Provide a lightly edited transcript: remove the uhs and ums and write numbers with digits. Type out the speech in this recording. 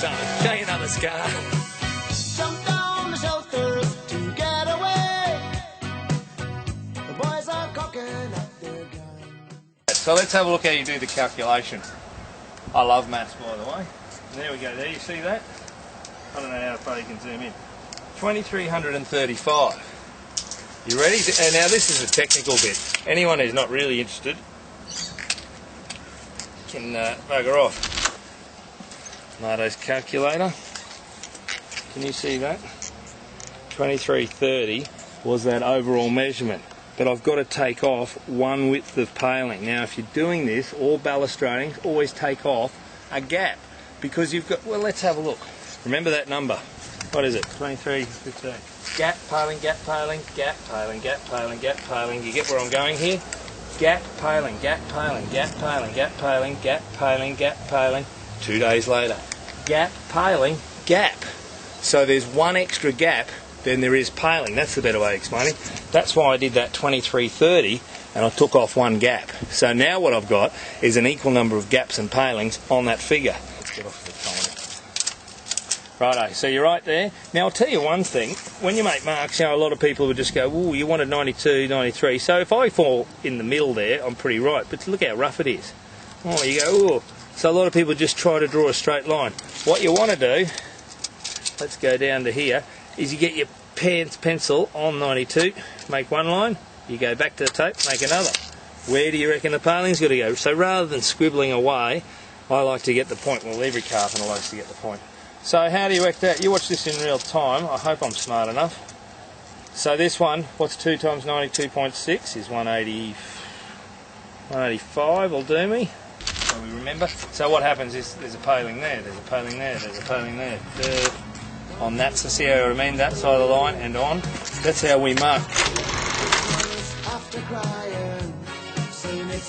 something. Show you another scar. Jumped on the shelters to get away. The boys are cocking up their guns. So let's have a look how you do the calculation. I love maths, by the way. There we go, there, you see that? I don't know how far you can zoom in. 2335. You ready? And now this is a technical bit. Anyone who's not really interested can bugger off. Marto's calculator. Can you see that? 2330 was that overall measurement. But I've got to take off one width of paling. Now if you're doing this, all balustrading, always take off a gap. Because you've got, well, let's have a look. Remember that number. What is it? 2315. Gap, paling, gap, paling, gap, paling, gap, paling, gap, paling. You get where I'm going here? Gap, paling, gap, paling, gap, paling, gap, paling, gap, paling, gap, paling. 2 days later. Gap, paling, gap. So there's one extra gap than there is paling. That's the better way of explaining. That's why I did that 2330 and I took off one gap. So now what I've got is an equal number of gaps and palings on that figure. Let's get off the phone. Righto, so you're right there. Now I'll tell you one thing, when you make marks, you know, a lot of people would just go, oh, you wanted 92, 93. So if I fall in the middle there, I'm pretty right, but look how rough it is. Oh, you go, oh. So a lot of people just try to draw a straight line. What you want to do, let's go down to here, is you get your pencil on 92, make one line, you go back to the tape, make another. Where do you reckon the paling's got to go? So rather than scribbling away, I like to get the point. Well, every carpenter likes to get the point. So how do you work that? You watch this in real time. I hope I'm smart enough. So this one, what's 2 times 92.6 is 180, 185 will do me. So we remember. So what happens is there's a paling there, there's a paling there, there's a paling there. On that, so see how I mean, that side of the line and on. That's how we mark. After crying, saying it's